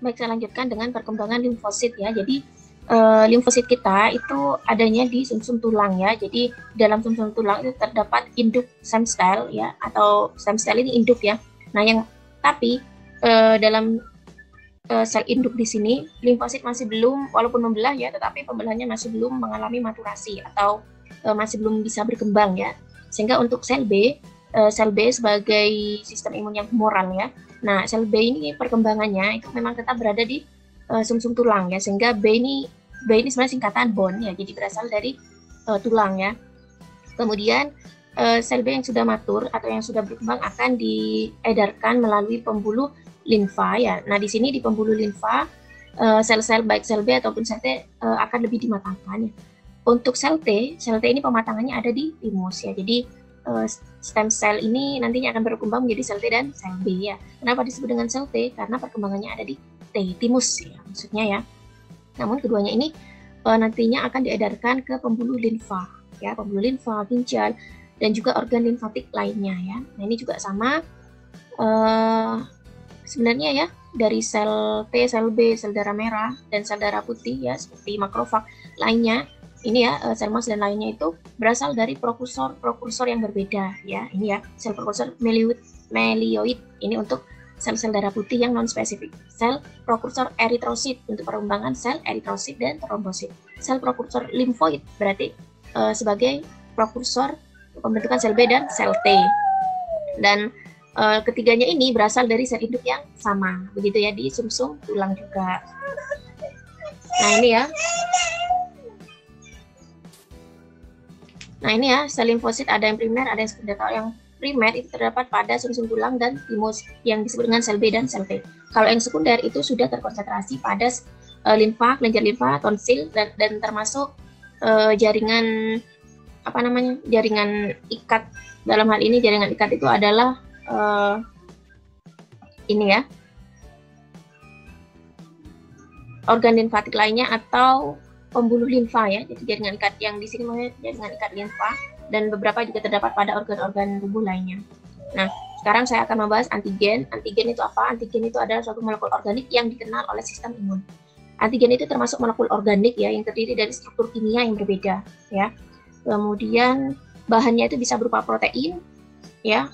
Baik, saya lanjutkan dengan perkembangan limfosit ya. Jadi limfosit kita itu adanya di sumsum tulang ya. Jadi dalam sumsum tulang itu terdapat induk stem cell ya, atau stem cell ini induk ya. Nah, tapi dalam sel induk di sini limfosit masih belum, walaupun membelah ya, tetapi pembelahannya masih belum mengalami maturasi atau masih belum bisa berkembang ya. Sehingga untuk sel B sebagai sistem imun yang humoral ya. Nah, sel B ini perkembangannya itu memang tetap berada di sumsum tulang ya, sehingga B ini sebenarnya singkatan bone ya, jadi berasal dari tulang ya. Kemudian sel B yang sudah matur atau yang sudah berkembang akan diedarkan melalui pembuluh limfa ya. Nah, di sini di pembuluh limfa sel-sel baik sel B ataupun sel T akan lebih dimatangkan ya. Untuk sel T ini pematangannya ada di timus ya. Jadi stem cell ini nantinya akan berkembang menjadi sel T dan sel B ya. Kenapa disebut dengan sel T? Karena perkembangannya ada di timus ya, maksudnya ya. Namun keduanya ini nantinya akan diedarkan ke pembuluh limfa ya, pembuluh limfa, ginjal, dan juga organ limfatik lainnya ya. Nah, ini juga sama sebenarnya ya, dari sel T, sel B, sel darah merah, dan sel darah putih ya, seperti makrofag lainnya. Ini ya, sel mas dan lainnya itu berasal dari prekursor yang berbeda ya. Ini ya, sel prekursor melioid ini untuk sel-sel darah putih yang non-spesifik. Sel prekursor eritrosit untuk perkembangan sel eritrosit dan trombosit. Sel prekursor limfoid berarti sebagai prekursor pembentukan sel B dan sel T. Dan ketiganya ini berasal dari sel induk yang sama, begitu ya, di sumsum tulang juga. Nah, ini ya. Nah, ini ya, sel limfosit ada yang primer, ada yang sekunder. Kalau yang primer itu terdapat pada sumsum tulang dan timus yang disebut dengan sel B dan sel T. Kalau yang sekunder itu sudah terkonsentrasi pada limfa, kelenjar limfa, tonsil, dan termasuk jaringan jaringan ikat. Dalam hal ini jaringan ikat itu adalah ini ya, organ limfatik lainnya atau pembuluh limfa ya. Jadi jaringan ikat yang di sini namanya jaringan ikat limfa, dan beberapa juga terdapat pada organ-organ tubuh lainnya. Nah, sekarang saya akan membahas antigen. Antigen itu apa? Antigen itu adalah suatu molekul organik yang dikenal oleh sistem imun. Antigen itu termasuk molekul organik ya, yang terdiri dari struktur kimia yang berbeda ya. Kemudian bahannya itu bisa berupa protein ya.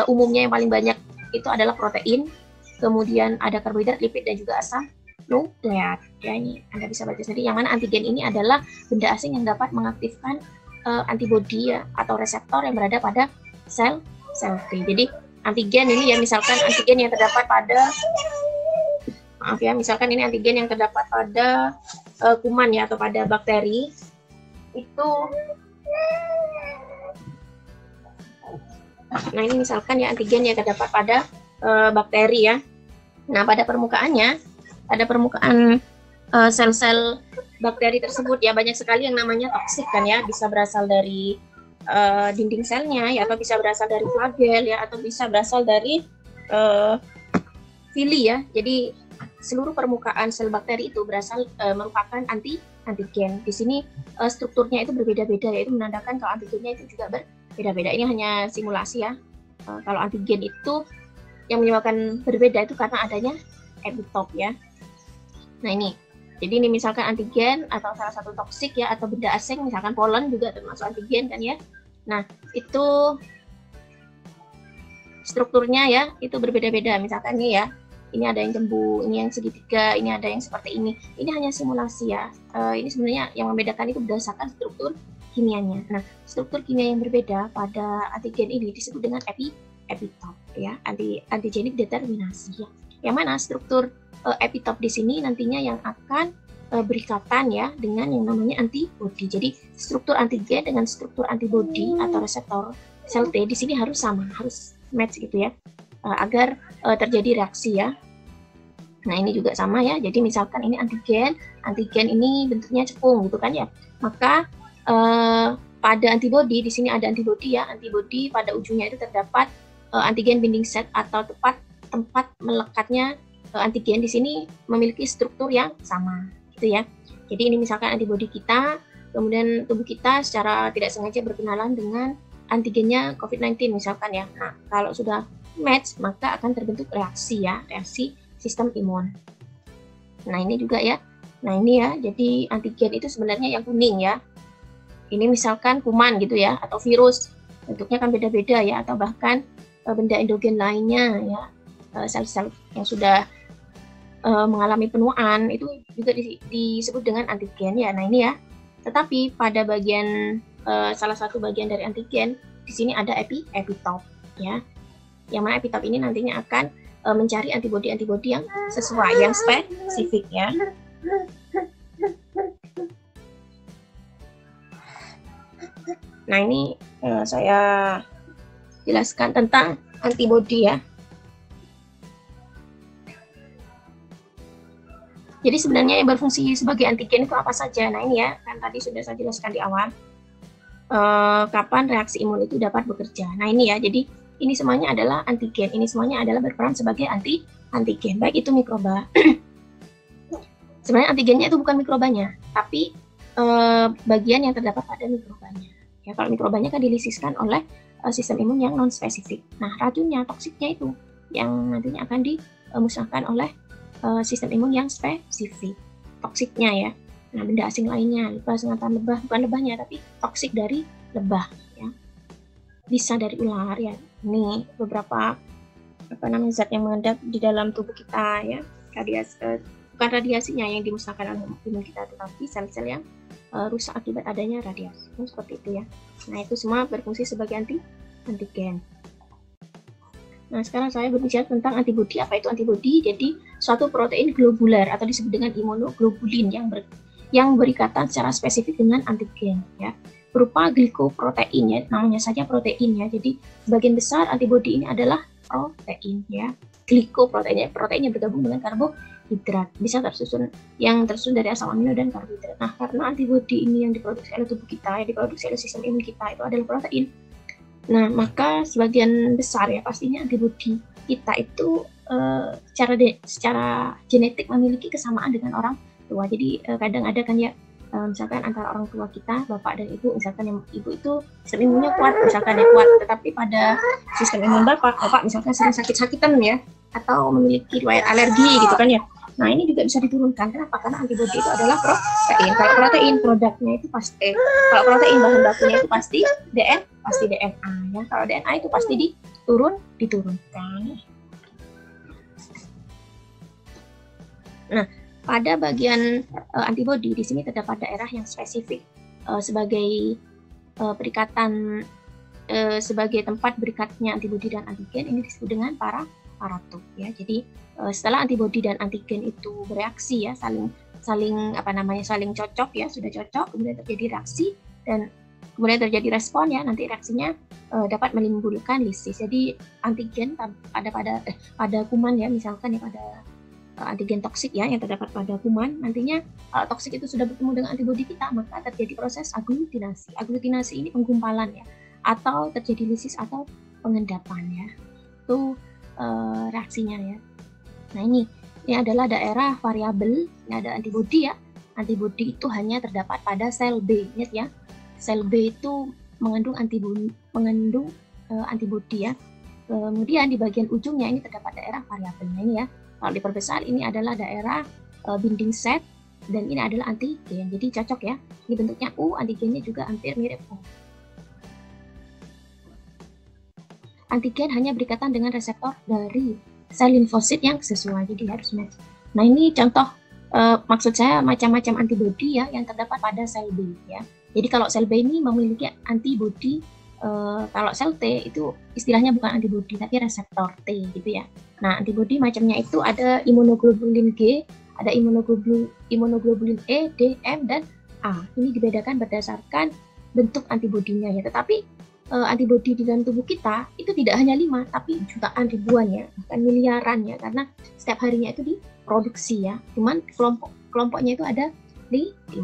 Umumnya yang paling banyak itu adalah protein. Kemudian ada karbohidrat, lipid, dan juga asam nukleat ya. Ini Anda bisa baca sendiri, yang mana antigen ini adalah benda asing yang dapat mengaktifkan antibodi ya, atau reseptor yang berada pada sel T. Jadi antigen ini ya, misalkan antigen yang terdapat pada misalkan ini antigen yang terdapat pada kuman ya, atau pada bakteri itu. Nah, ini misalkan ya antigen yang terdapat pada bakteri ya. Nah, pada permukaan sel-sel bakteri tersebut ya, banyak sekali yang namanya toksik kan ya, bisa berasal dari dinding selnya ya, atau bisa berasal dari flagel ya, atau bisa berasal dari fili ya. Jadi seluruh permukaan sel bakteri itu merupakan antigen. Di sini strukturnya itu berbeda-beda, yaitu menandakan kalau antigennya itu juga berbeda-beda. Ini hanya simulasi ya. Kalau antigen itu yang menyebabkan berbeda itu karena adanya epitop ya. Nah, ini. Jadi ini misalkan antigen atau salah satu toksik ya, atau benda asing, misalkan polen juga termasuk antigen kan ya. Nah, itu strukturnya ya, itu berbeda-beda. Misalkan ini ya, ini ada yang cembung, ini yang segitiga, ini ada yang seperti ini. Ini hanya simulasi ya. Ini sebenarnya yang membedakan itu berdasarkan struktur kimianya. Nah, struktur kimia yang berbeda pada antigen ini disebut dengan epitop ya, antigenik determinasi ya. Yang mana struktur epitop di sini nantinya yang akan berikatan ya dengan yang namanya antibodi. Jadi struktur antigen dengan struktur antibodi atau reseptor sel T di sini harus sama, harus match gitu ya, agar terjadi reaksi ya. Nah, ini juga sama ya. Jadi misalkan ini antigen ini bentuknya cekung gitu kan ya. Maka pada antibodi di sini ada antibodi ya. Antibodi pada ujungnya itu terdapat antigen binding set atau tempat melekatnya antigen di sini memiliki struktur yang sama gitu ya. Jadi ini misalkan antibodi kita, kemudian tubuh kita secara tidak sengaja berkenalan dengan antigennya COVID-19 misalkan ya. Nah, kalau sudah match maka akan terbentuk reaksi ya, reaksi sistem imun. Nah ini juga ya. Nah ini ya, jadi antigen itu sebenarnya yang kuning ya. Ini misalkan kuman gitu ya, atau virus, bentuknya kan beda-beda ya, atau bahkan benda endogen lainnya ya, sel-sel yang sudah mengalami penuaan itu juga disebut dengan antigen ya. Nah ini ya. Tetapi pada bagian salah satu bagian dari antigen di sini ada epitop ya. Yang mana epitop ini nantinya akan mencari antibodi-antibodi yang sesuai, yang spesifik ya. Nah ini saya jelaskan tentang antibodi ya. Jadi sebenarnya yang berfungsi sebagai antigen itu apa saja? Nah ini ya, kan tadi sudah saya jelaskan di awal. Kapan reaksi imun itu dapat bekerja. Nah ini ya, jadi ini semuanya adalah antigen. Ini semuanya adalah berperan sebagai antigen. Baik itu mikroba. Sebenarnya antigennya itu bukan mikrobanya, tapi bagian yang terdapat pada mikrobanya. Ya, kalau mikrobanya kan dilisiskan oleh sistem imun yang non-spesifik. Nah, racunnya, toksiknya itu yang nantinya akan dimusnahkan oleh sistem imun yang spesifik. Toksiknya ya. Nah, benda asing lainnya, lebah, sengatan lebah, bukan lebahnya, tapi toksik dari lebah. Ya. Bisa dari ular ya. Ini beberapa zat yang mengendap di dalam tubuh kita ya. Bukan radiasinya yang dimusnahkan oleh imun kita, tetapi sel-sel yang rusak akibat adanya radiasi. Seperti itu ya. Nah, itu semua berfungsi sebagai antigen. Nah, sekarang saya berbicara tentang antibodi. Apa itu antibodi? Jadi, suatu protein globular atau disebut dengan imunoglobulin yang berikatan secara spesifik dengan antigen ya. Berupa glikoprotein ya, namanya saja protein ya. Jadi, sebagian besar antibodi ini adalah protein ya. Glikoprotein, protein yang bergabung dengan karbohidrat. Bisa tersusun dari asam amino dan karbohidrat. Nah, karena antibodi ini yang diproduksi oleh tubuh kita, yang diproduksi oleh sistem imun kita itu adalah protein. Nah, maka sebagian besar ya pastinya antibodi kita itu secara genetik memiliki kesamaan dengan orang tua. Jadi kadang ada kan ya, misalkan antara orang tua kita, bapak dan ibu, misalkan yang ibu itu sistem imunnya kuat, misalkan ya kuat, tetapi pada sistem imun bapak misalkan sering sakit-sakitan ya, atau memiliki riwayat alergi gitu kan ya. Nah, ini juga bisa diturunkan. Kenapa? Karena antibodi itu adalah protein. Kalau protein produknya itu pasti, kalau protein bahan bakunya itu pasti DNA ya. Kalau DNA itu pasti diturunkan. Nah, pada bagian antibodi di sini terdapat daerah yang spesifik sebagai perikatan sebagai tempat berikatnya antibodi dan antigen. Ini disebut dengan paratope ya. Jadi setelah antibodi dan antigen itu bereaksi ya, saling cocok ya, sudah cocok, kemudian terjadi reaksi dan kemudian terjadi respon ya, nanti reaksinya dapat menimbulkan lisis. Jadi antigen pada kuman ya, misalkan ya pada antigen toksik ya yang terdapat pada kuman, nantinya toksik itu sudah bertemu dengan antibodi kita, maka terjadi proses aglutinasi. Aglutinasi ini penggumpalan ya, atau terjadi lisis atau pengendapan ya. Itu reaksinya ya. Nah ini adalah daerah variabel, ini ada antibodi ya. Antibodi itu hanya terdapat pada sel B, ingat ya. Sel B itu mengandung antibodi ya. Kemudian di bagian ujungnya ini terdapat daerah variabelnya ini ya. Kalau diperbesar ini adalah daerah binding set dan ini adalah antigen. Jadi cocok ya. Ini bentuknya U, antigennya juga hampir mirip U. Antigen hanya berikatan dengan reseptor dari sel limfosit yang sesuai, jadi harus match. Nah ini contoh, maksud saya macam-macam antibodi ya yang terdapat pada sel B ya. Jadi kalau sel B ini memiliki antibodi, kalau sel T itu istilahnya bukan antibodi tapi reseptor T gitu ya. Nah antibodi macamnya itu ada imunoglobulin G, ada imunoglobulin E, D, M, dan A. Ini dibedakan berdasarkan bentuk antibodinya ya. Tetapi antibodi di dalam tubuh kita itu tidak hanya 5, tapi jutaan, ribuan ya, bahkan miliaran ya, karena setiap harinya itu diproduksi ya. Cuman kelompoknya itu ada 5.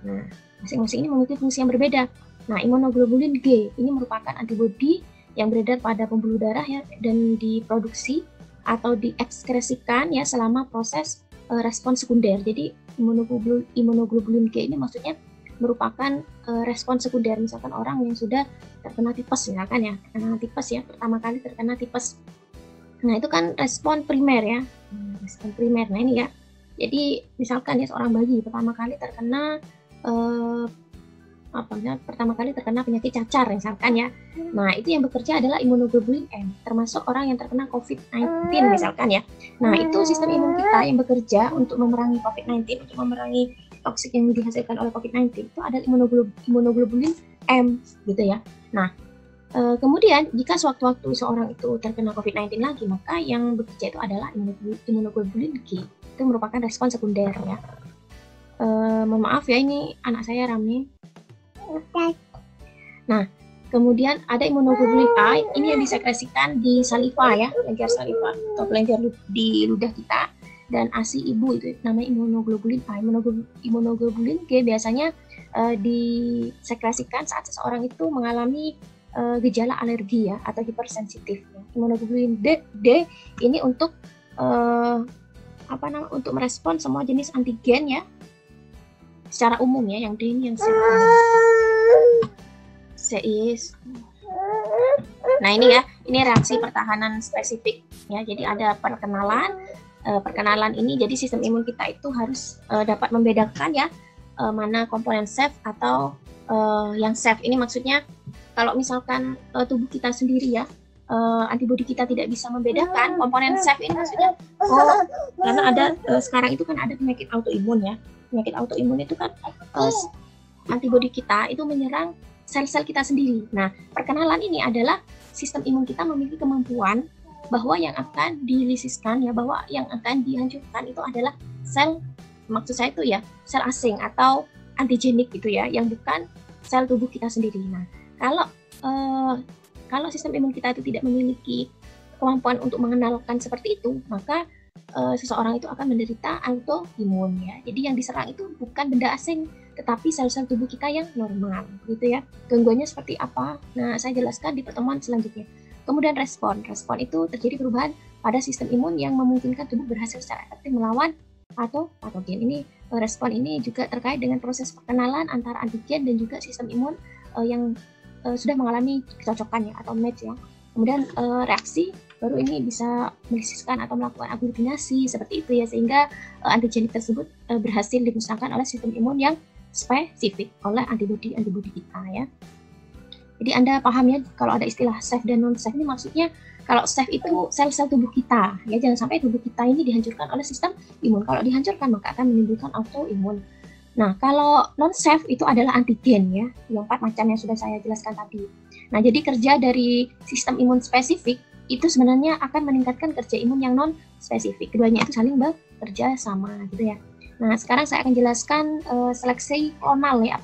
Nah, masing-masing ini memiliki fungsi yang berbeda. Nah, imunoglobulin G ini merupakan antibodi yang beredar pada pembuluh darah ya, dan diproduksi atau diekskresikan ya selama proses respon sekunder. Jadi imunoglobulin G ini maksudnya merupakan respon sekunder, misalkan orang yang sudah terkena tipes misalkan ya, pertama kali terkena tipes. Nah itu kan respon primer ya, respon primer. Nah ini ya, Jadi misalkan ya seorang bayi pertama kali terkena penyakit cacar misalkan ya. Nah, itu yang bekerja adalah imunoglobulin M, termasuk orang yang terkena COVID-19 misalkan ya. Nah, itu sistem imun kita yang bekerja untuk memerangi COVID-19, untuk memerangi toksik yang dihasilkan oleh COVID-19 itu adalah imunoglobulin M gitu ya. Nah, kemudian jika sewaktu-waktu seorang itu terkena COVID-19 lagi, maka yang bekerja itu adalah imunoglobulin G. Itu merupakan respon sekunder ya. Mohon maaf ya, ini anak saya rame. Nah, kemudian ada imunoglobulin A, ini yang disekresikan di saliva ya, kelenjar saliva atau kelenjar di ludah kita, dan ASI ibu itu namanya imunoglobulin A. Imunoglobulin G biasanya disekresikan saat seseorang itu mengalami gejala alergi ya atau hipersensitif. Imunoglobulin D ini untuk untuk merespon semua jenis antigen ya, secara umum ya. Yang D ini yang Nah, ini ya, ini reaksi pertahanan spesifik ya. Jadi ada perkenalan ini, jadi sistem imun kita itu harus dapat membedakan ya mana komponen safe atau yang safe. Ini maksudnya kalau misalkan tubuh kita sendiri ya, antibodi kita tidak bisa membedakan komponen safe, ini maksudnya karena ada sekarang itu kan ada penyakit autoimun ya. Penyakit autoimun itu kan antibodi kita itu menyerang sel-sel kita sendiri. Nah, perkenalan ini adalah sistem imun kita memiliki kemampuan bahwa yang akan dilisiskan ya, bahwa yang akan dihancurkan itu adalah sel, maksud saya itu ya, sel asing atau antigenik gitu ya, yang bukan sel tubuh kita sendiri. Nah, kalau sistem imun kita itu tidak memiliki kemampuan untuk mengenalkan seperti itu, maka seseorang itu akan menderita autoimun ya. Jadi yang diserang itu bukan benda asing, tetapi sel-sel tubuh kita yang normal gitu ya. Gangguannya seperti apa? Nah, saya jelaskan di pertemuan selanjutnya. Kemudian respon itu terjadi perubahan pada sistem imun yang memungkinkan tubuh berhasil secara efektif melawan patogen. Ini respon ini juga terkait dengan proses perkenalan antara antigen dan juga sistem imun yang sudah mengalami kecocokan ya atau match ya. Kemudian reaksi baru ini bisa melisiskan atau melakukan aglutinasi seperti itu ya, sehingga antigenik tersebut berhasil dimusnahkan oleh sistem imun yang spesifik oleh antibodi kita ya. Jadi Anda paham ya kalau ada istilah safe dan non safe, ini maksudnya kalau safe itu sel-sel tubuh kita ya, jangan sampai tubuh kita ini dihancurkan oleh sistem imun. Kalau dihancurkan maka akan menimbulkan autoimun. Nah, kalau non safe itu adalah antigen ya, yang 4 macam yang sudah saya jelaskan tadi. Nah, jadi kerja dari sistem imun spesifik itu sebenarnya akan meningkatkan kerja imun yang non spesifik. Keduanya itu saling bekerja sama gitu ya. Nah, sekarang saya akan jelaskan seleksi klonal ya.